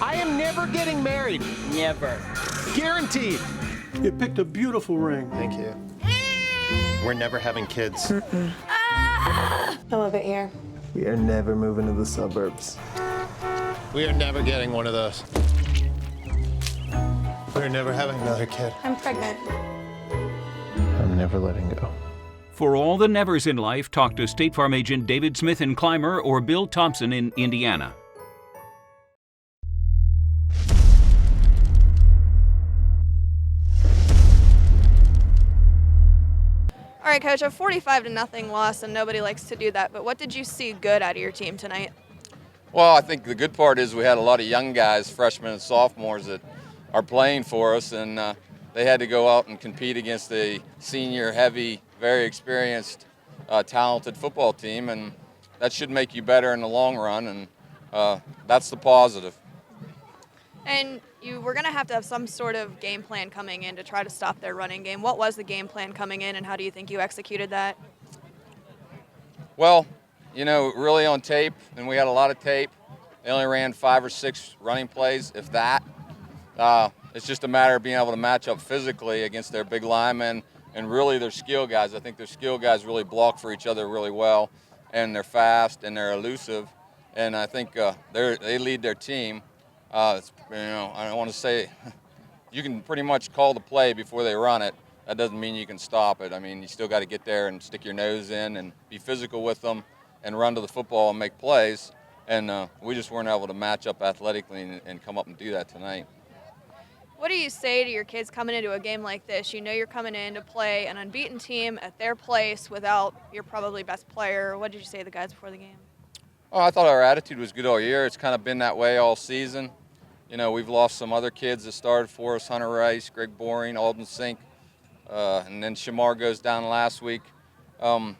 I am never getting married. Never. Guaranteed. You picked a beautiful ring. Thank you. We're never having kids. I love it here. We are never moving to the suburbs. We are never getting one of those. We're never having another kid. I'm pregnant. I'm never letting go. For all the nevers in life, talk to State Farm agent David Smith in Clymer or Bill Thompson in Indiana. All right, Coach, a 45-0 loss, and nobody likes to do that, but what did you see good out of your team tonight? Well, I think the good part is we had a lot of young guys, freshmen and sophomores, that are playing for us, and they had to go out and compete against a senior-heavy, very experienced, talented football team, and that should make you better in the long run, and that's the positive. And you were going to have some sort of game plan coming in to try to stop their running game. What was the game plan coming in, and how do you think you executed that? Well, you know, really on tape, and we had a lot of tape, they only ran 5 or 6 running plays, if that. It's just a matter of being able to match up physically against their big linemen and really their skill guys. I think their skill guys really block for each other really well, and they're fast and they're elusive, and I think they lead their team. I don't want to say you can pretty much call the play before they run it. That doesn't mean you can stop it. I mean, you still got to get there and stick your nose in and be physical with them and run to the football and make plays. And we just weren't able to match up athletically and come up and do that tonight. What do you say to your kids coming into a game like this? You know you're coming in to play an unbeaten team at their place without your probably best player. What did you say to the guys before the game? Oh, I thought our attitude was good all year. It's kind of been that way all season. You know, we've lost some other kids that started for us, Hunter Rice, Greg Boring, Alden Sink, and then Shamar goes down last week. You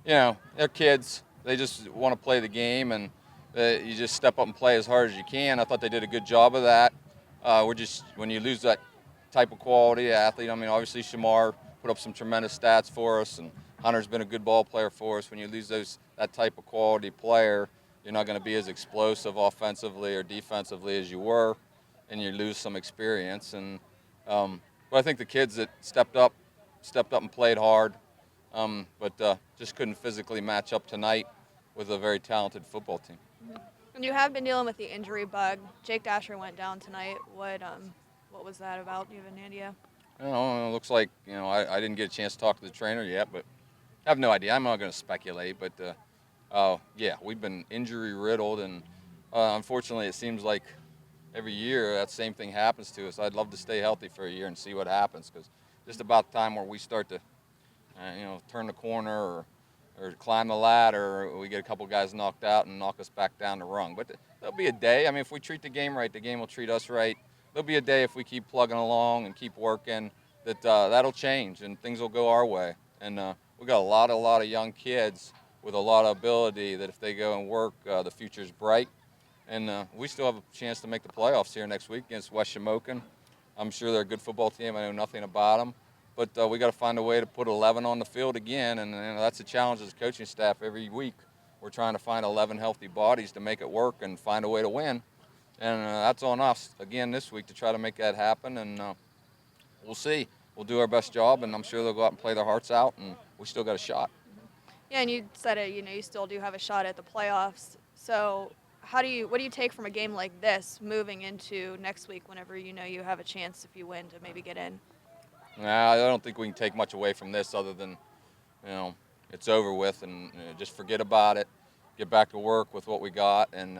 know, they're kids. They just want to play the game, and you just step up and play as hard as you can. I thought they did a good job of that. When you lose that type of quality athlete, I mean, obviously Shamar put up some tremendous stats for us, and Hunter's been a good ball player for us. When you lose that type of quality player, you're not going to be as explosive offensively or defensively as you were, and you lose some experience. And but I think the kids that stepped up and played hard, but just couldn't physically match up tonight with a very talented football team. And you have been dealing with the injury bug. Jake Dasher went down tonight. What was that about? Do you have an idea? I don't know. It looks like, you know, I didn't get a chance to talk to the trainer yet, but I have no idea. I'm not going to speculate, but yeah, we've been injury riddled, and unfortunately, it seems like every year that same thing happens to us. I'd love to stay healthy for a year and see what happens, because just about the time where we start to, turn the corner or climb the ladder, or we get a couple guys knocked out and knock us back down the rung. But there'll be a day. I mean, if we treat the game right, the game will treat us right. There'll be a day if we keep plugging along and keep working that that'll change and things will go our way. And we got a lot of young kids with a lot of ability that if they go and work, the future's bright. And we still have a chance to make the playoffs here next week against West Shamokin. I'm sure they're a good football team. I know nothing about them. But we got to find a way to put 11 on the field again, and that's a challenge as a coaching staff every week. We're trying to find 11 healthy bodies to make it work and find a way to win. And that's on us again this week to try to make that happen, and we'll see. We'll do our best job, and I'm sure they'll go out and play their hearts out, and we still got a shot. Yeah, and you said it, you still do have a shot at the playoffs. So what do you take from a game like this moving into next week whenever you know you have a chance, if you win, to maybe get in? Nah, I don't think we can take much away from this other than, it's over with, and just forget about it, get back to work with what we got, and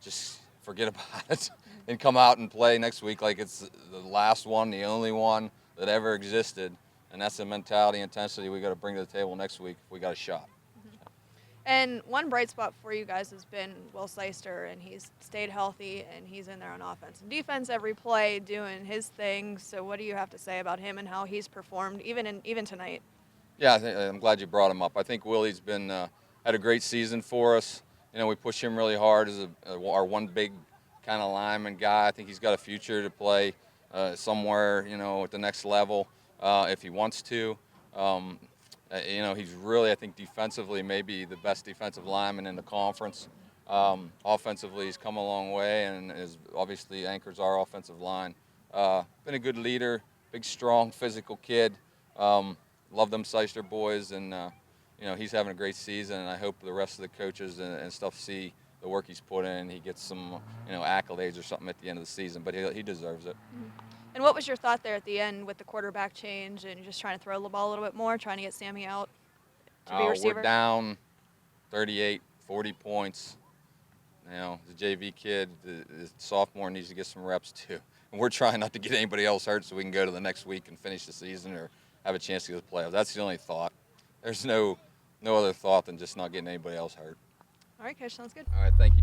just forget about it and come out and play next week like it's the last one, the only one that ever existed. And that's the mentality, intensity we got to bring to the table next week if we got a shot. Mm-hmm. And one bright spot for you guys has been Will Seister, and he's stayed healthy, and he's in there on offense and defense every play doing his thing. So what do you have to say about him and how he's performed even tonight? Yeah, I'm glad you brought him up. I think Willie's been had a great season for us. We push him really hard as our one big kind of lineman guy. I think he's got a future to play somewhere, at the next level if he wants to. He's really, I think, defensively maybe the best defensive lineman in the conference. Offensively, he's come a long way and is obviously anchors our offensive line. Been a good leader, big, strong, physical kid. Love them Seister boys, and he's having a great season. And I hope the rest of the coaches and stuff see the work he's put in. He gets some, accolades or something at the end of the season, but he deserves it. And what was your thought there at the end with the quarterback change and just trying to throw the ball a little bit more, trying to get Sammy out to be a receiver? We're down 38, 40 points. The JV kid, the sophomore, needs to get some reps too. And we're trying not to get anybody else hurt so we can go to the next week and finish the season or have a chance to get to the playoffs. That's the only thought. There's no other thought than just not getting anybody else hurt. All right, Coach, sounds good. All right, thank you.